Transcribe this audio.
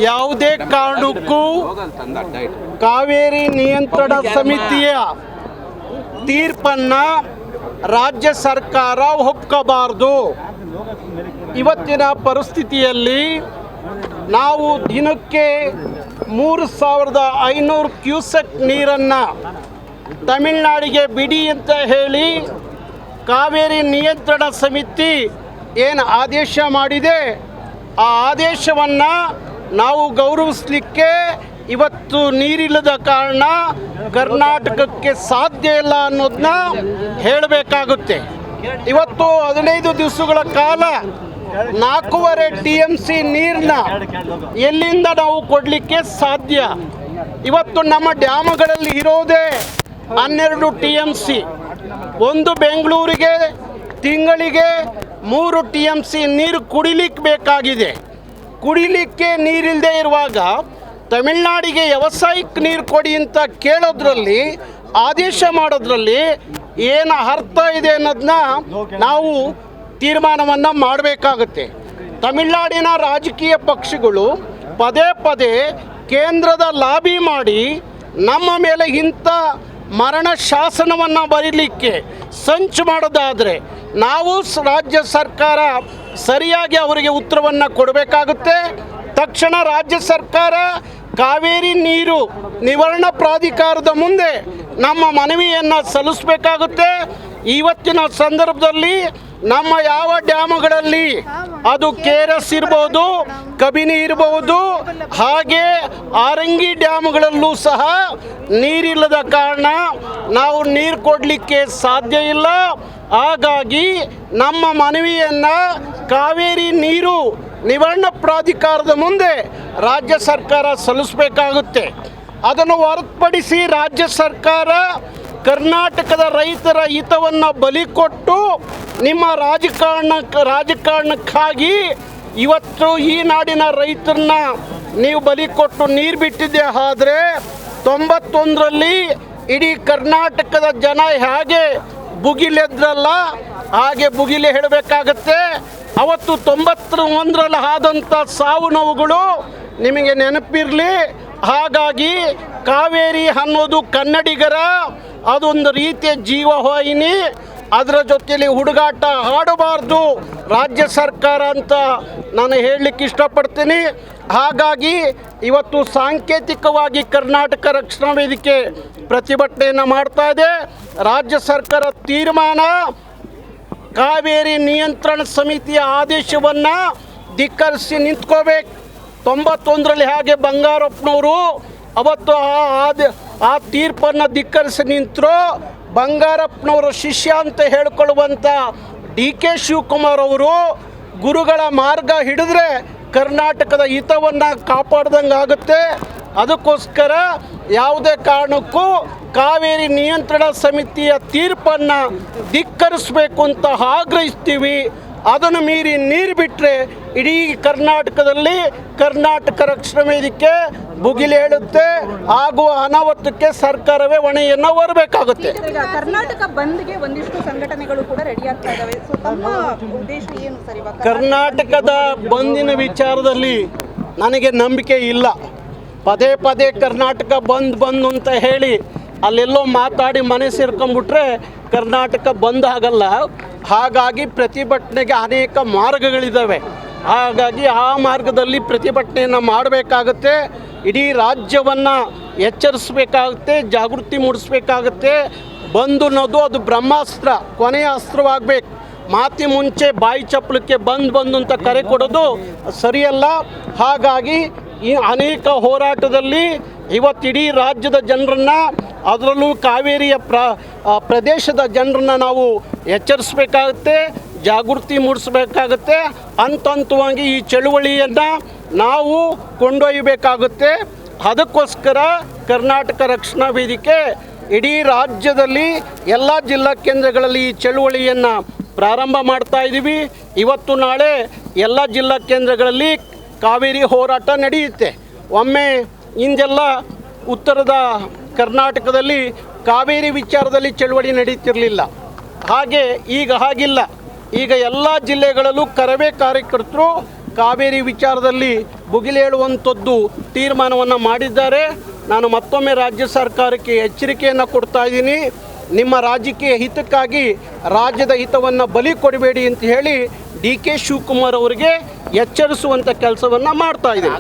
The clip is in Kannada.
ಯಾವುದೇ ಕಾರಣಕ್ಕೂ ಕಾವೇರಿ ನಿಯಂತ್ರಣ ಸಮಿತಿಯ ತೀರ್ಪನ್ನು ರಾಜ್ಯ ಸರ್ಕಾರ ಒಪ್ಕೋಬಾರ್ದು. ಇವತ್ತಿನ ಪರಿಸ್ಥಿತಿಯಲ್ಲಿ ನಾವು ದಿನಕ್ಕೆ 3500 ಕ್ಯೂಸೆಕ್ ನೀರನ್ನು ತಮಿಳುನಾಡಿಗೆ ಬಿಡಿ ಅಂತ ಹೇಳಿ ಕಾವೇರಿ ನಿಯಂತ್ರಣ ಸಮಿತಿ ಏನು ಆದೇಶ ಮಾಡಿದೆ, ಆ ಆದೇಶವನ್ನು ನಾವು ಗೌರವಿಸಲಿಕ್ಕೆ ಇವತ್ತು ನೀರಿಲ್ಲದ ಕಾರಣ ಕರ್ನಾಟಕಕ್ಕೆ ಸಾಧ್ಯ ಇಲ್ಲ ಅನ್ನೋದನ್ನ ಹೇಳಬೇಕಾಗುತ್ತೆ. ಇವತ್ತು 15 ದಿವಸಗಳ ಕಾಲ 4.5 TMC ನೀರನ್ನ ಎಲ್ಲಿಂದ ನಾವು ಕೊಡಲಿಕ್ಕೆ ಸಾಧ್ಯ? ಇವತ್ತು ನಮ್ಮ ಡ್ಯಾಮ್ಗಳಲ್ಲಿ ಇರೋದೇ 12 TMC. ಒಂದು ಬೆಂಗಳೂರಿಗೆ ತಿಂಗಳಿಗೆ 3 TMC ನೀರು ಕುಡಿಲಿಕ್ಕೆ ಬೇಕಾಗಿದೆ. ಕುಡಿಲಿಕ್ಕೆ ನೀರಿಲ್ಲದೆ ಇರುವಾಗ ತಮಿಳುನಾಡಿಗೆ ವ್ಯವಸಾಯಕ್ಕೆ ನೀರು ಕೊಡಿ ಅಂತ ಕೇಳೋದ್ರಲ್ಲಿ, ಆದೇಶ ಮಾಡೋದ್ರಲ್ಲಿ ಏನು ಅರ್ಥ ಇದೆ ಅನ್ನೋದನ್ನ ನಾವು ತೀರ್ಮಾನವನ್ನು ಮಾಡಬೇಕಾಗುತ್ತೆ. ತಮಿಳುನಾಡಿನ ರಾಜಕೀಯ ಪಕ್ಷಗಳು ಪದೇ ಪದೇ ಕೇಂದ್ರದ ಲಾಬಿ ಮಾಡಿ ನಮ್ಮ ಮೇಲೆ ಇಂಥ ಮರಣ ಶಾಸನವನ್ನು ಬರೀಲಿಕ್ಕೆ ಸಂಚು ಮಾಡೋದಾದರೆ ನಾವು ರಾಜ್ಯ ಸರ್ಕಾರ ಸರಿಯಾಗಿ ಅವರಿಗೆ ಉತ್ತರವನ್ನು ಕೊಡಬೇಕಾಗುತ್ತೆ. ತಕ್ಷಣ ರಾಜ್ಯ ಸರ್ಕಾರ ಕಾವೇರಿ ನೀರು ನಿವಾರಣಾ ಪ್ರಾಧಿಕಾರದ ಮುಂದೆ ನಮ್ಮ ಮನವಿಯನ್ನು ಸಲ್ಲಿಸಬೇಕಾಗುತ್ತೆ. ಇವತ್ತಿನ ಸಂದರ್ಭದಲ್ಲಿ ನಮ್ಮ ಯಾವ ಡ್ಯಾಮುಗಳಲ್ಲಿ, ಅದು KRS ಇರ್ಬೋದು, ಕಬಿನಿ ಇರಬಹುದು, ಹಾಗೆ ಆರಂಗಿ ಡ್ಯಾಮುಗಳಲ್ಲೂ ಸಹ ನೀರಿಲ್ಲದ ಕಾರಣ ನಾವು ನೀರು ಕೊಡಲಿಕ್ಕೆ ಸಾಧ್ಯ ಇಲ್ಲ. ಹಾಗಾಗಿ ನಮ್ಮ ಮನವಿಯನ್ನು ಕಾವೇರಿ ನೀರು ನಿವಾರಣಾ ಪ್ರಾಧಿಕಾರದ ಮುಂದೆ ರಾಜ್ಯ ಸರ್ಕಾರ ಸಲ್ಲಿಸಬೇಕಾಗುತ್ತೆ. ಅದನ್ನು ಹೊರತುಪಡಿಸಿ ರಾಜ್ಯ ಸರ್ಕಾರ ಕರ್ನಾಟಕದ ರೈತರ ಹಿತವನ್ನು ಬಲಿ ಕೊಟ್ಟು ನಿಮ್ಮ ರಾಜಕಾರಣಕ್ಕಾಗಿ ಇವತ್ತು ಈ ನಾಡಿನ ರೈತರನ್ನ ನೀವು ಬಲಿ ಕೊಟ್ಟು ನೀರು ಬಿಟ್ಟಿದ್ದೆ. ಆದರೆ 91ರಲ್ಲಿ ಇಡೀ ಕರ್ನಾಟಕದ ಜನ ಹೇಗೆ ಭುಗಿಲೆದ್ರಲ್ಲ ಹಾಗೆ ಭುಗಿಲೆ ಹೇಳಬೇಕಾಗತ್ತೆ. ಅವತ್ತು 91ರಲ್ಲಿ ಆದಂಥ ಸಾವು ನೋವುಗಳು ನಿಮಗೆ ನೆನಪಿರಲಿ. ಹಾಗಾಗಿ ಕಾವೇರಿ ಅನ್ನೋದು ಕನ್ನಡಿಗರ ಅದೊಂದು ರೀತಿಯ ಜೀವವಾಹಿನಿ. ಅದರ ಜೊತೆಯಲ್ಲಿ ಹುಡುಗಾಟ ಆಡಬಾರ್ದು ರಾಜ್ಯ ಸರ್ಕಾರ ಅಂತ ನಾನು ಹೇಳಲಿಕ್ಕೆ ಇಷ್ಟಪಡ್ತೀನಿ. ಹಾಗಾಗಿ ಇವತ್ತು ಸಾಂಕೇತಿಕವಾಗಿ ಕರ್ನಾಟಕ ರಕ್ಷಣಾ ವೇದಿಕೆ ಪ್ರತಿಭಟನೆಯನ್ನು ಮಾಡ್ತಾ ಇದೆ. ರಾಜ್ಯ ಸರ್ಕಾರ ತೀರ್ಮಾನ ಕಾವೇರಿ ನಿಯಂತ್ರಣ ಸಮಿತಿಯ ಆದೇಶವನ್ನು ಧಿಕ್ಕರಿಸಿ ನಿಂತ್ಕೋಬೇಕು. 91ರಲ್ಲಿ ಹಾಗೆ ಬಂಗಾರಪ್ಪನವರು ಅವತ್ತು ಆ ತೀರ್ಪನ್ನು ಧಿಕ್ಕರಿಸಿ ನಿಂತರು. ಬಂಗಾರಪ್ಪನವರ ಶಿಷ್ಯ ಅಂತ ಹೇಳಿಕೊಳ್ಳುವಂಥ DK ಶಿವಕುಮಾರ್ ಅವರು ಗುರುಗಳ ಮಾರ್ಗ ಹಿಡಿದ್ರೆ ಕರ್ನಾಟಕದ ಹಿತವನ್ನು ಕಾಪಾಡ್ದಂಗೆ ಆಗುತ್ತೆ. ಅದಕ್ಕೋಸ್ಕರ ಯಾವುದೇ ಕಾರಣಕ್ಕೂ ಕಾವೇರಿ ನಿಯಂತ್ರಣ ಸಮಿತಿಯ ತೀರ್ಪನ್ನು ಧಿಕ್ಕರಿಸಬೇಕು ಅಂತ ಆಗ್ರಹಿಸ್ತೀವಿ. ಅದನ್ನು ಮೀರಿ ನೀರು ಬಿಟ್ಟರೆ ಇಡೀ ಕರ್ನಾಟಕದಲ್ಲಿ ಕರ್ನಾಟಕ ರಕ್ಷಣಾ ವೇದಿಕೆ ಭುಗಿಲೆ ಹೇಳುತ್ತೆ. ಆಗುವ ಅನಾಹುತಕ್ಕೆ ಸರ್ಕಾರವೇ ಹೊಣೆಯನ್ನು ಹೊರಬೇಕಾಗುತ್ತೆ. ಕರ್ನಾಟಕ ಬಂದ್ಗೆ ಒಂದಿಷ್ಟು ಸಂಘಟನೆಗಳು ಕೂಡ ರೆಡಿ ಆಗ್ತಾ ಇದ್ದಾವೆ. ತಮ್ಮ ಉದ್ದೇಶ ಏನು ಸರ್? ಕರ್ನಾಟಕದ ಬಂದಿನ ವಿಚಾರದಲ್ಲಿ ನನಗೆ ನಂಬಿಕೆ ಇಲ್ಲ. ಪದೇ ಪದೇ ಕರ್ನಾಟಕ ಬಂದ್ ಅಂತ ಹೇಳಿ ಅಲ್ಲೆಲ್ಲೋ ಮಾತಾಡಿ ಮನೆ ಸೇರ್ಕೊಂಡ್ಬಿಟ್ರೆ ಕರ್ನಾಟಕ ಬಂದ್ ಆಗಲ್ಲ. ಹಾಗಾಗಿ ಪ್ರತಿಭಟನೆಗೆ ಅನೇಕ ಮಾರ್ಗಗಳಿದ್ದಾವೆ. ಹಾಗಾಗಿ ಆ ಮಾರ್ಗದಲ್ಲಿ ಪ್ರತಿಭಟನೆಯನ್ನು ಮಾಡಬೇಕಾಗುತ್ತೆ. ಇಡೀ ರಾಜ್ಯವನ್ನು ಎಚ್ಚರಿಸಬೇಕಾಗುತ್ತೆ, ಜಾಗೃತಿ ಮೂಡಿಸಬೇಕಾಗುತ್ತೆ. ಬಂದ್ ಅನ್ನೋದು ಅದು ಬ್ರಹ್ಮಾಸ್ತ್ರ, ಕೊನೆಯ ಅಸ್ತ್ರವಾಗಬೇಕು. ಮಾತಿ ಮುಂಚೆ ಬಾಯಿ ಚಪ್ಪಲಕ್ಕೆ ಬಂದ್ ಅಂತ ಕರೆ ಕೊಡೋದು ಸರಿಯಲ್ಲ. ಹಾಗಾಗಿ ಈ ಅನೇಕ ಹೋರಾಟದಲ್ಲಿ ಇವತ್ತಿಡೀ ರಾಜ್ಯದ ಜನರನ್ನು, ಅದರಲ್ಲೂ ಕಾವೇರಿಯ ಪ್ರದೇಶದ ಜನರನ್ನು ನಾವು ಎಚ್ಚರಿಸಬೇಕಾಗುತ್ತೆ, ಜಾಗೃತಿ ಮೂಡಿಸಬೇಕಾಗುತ್ತೆ. ಹಂತವಾಗಿ ಈ ಚಳುವಳಿಯನ್ನು ನಾವು ಕೊಂಡೊಯ್ಯಬೇಕಾಗುತ್ತೆ. ಅದಕ್ಕೋಸ್ಕರ ಕರ್ನಾಟಕ ರಕ್ಷಣಾ ವೇದಿಕೆ ಇಡೀ ರಾಜ್ಯದಲ್ಲಿ ಎಲ್ಲ ಜಿಲ್ಲಾ ಕೇಂದ್ರಗಳಲ್ಲಿ ಈ ಚಳುವಳಿಯನ್ನು ಪ್ರಾರಂಭ ಮಾಡ್ತಾ ಇದ್ದೀವಿ. ಇವತ್ತು ನಾಳೆ ಎಲ್ಲ ಜಿಲ್ಲಾ ಕೇಂದ್ರಗಳಲ್ಲಿ ಕಾವೇರಿ ಹೋರಾಟ ನಡೆಯುತ್ತೆ. ಒಮ್ಮೆ ಹಿಂದೆಲ್ಲ ಉತ್ತರದ ಕರ್ನಾಟಕದಲ್ಲಿ ಕಾವೇರಿ ವಿಚಾರದಲ್ಲಿ ಚಳುವಳಿ ನಡೀತಿರಲಿಲ್ಲ. ಹಾಗೆ ಈಗ ಹಾಗಿಲ್ಲ. ಈಗ ಎಲ್ಲ ಜಿಲ್ಲೆಗಳಲ್ಲೂ ಕರವೇ ಕಾರ್ಯಕರ್ತರು ಕಾವೇರಿ ವಿಚಾರದಲ್ಲಿ ಭುಗಿಲೇಳುವಂಥದ್ದು ತೀರ್ಮಾನವನ್ನು ಮಾಡಿದ್ದಾರೆ. ನಾನು ಮತ್ತೊಮ್ಮೆ ರಾಜ್ಯ ಸರ್ಕಾರಕ್ಕೆ ಎಚ್ಚರಿಕೆಯನ್ನು ಕೊಡ್ತಾ ಇದ್ದೀನಿ. ನಿಮ್ಮ ರಾಜಕೀಯ ಹಿತಕ್ಕಾಗಿ ರಾಜ್ಯದ ಹಿತವನ್ನು ಬಲಿ ಕೊಡಬೇಡಿ ಅಂತ ಹೇಳಿ ಡಿ ಕೆ ಶಿವಕುಮಾರ್ ಅವರಿಗೆ ಎಚ್ಚರಿಸುವಂಥ ಕೆಲಸವನ್ನು ಮಾಡ್ತಾ ಇದ್ದೀನಿ.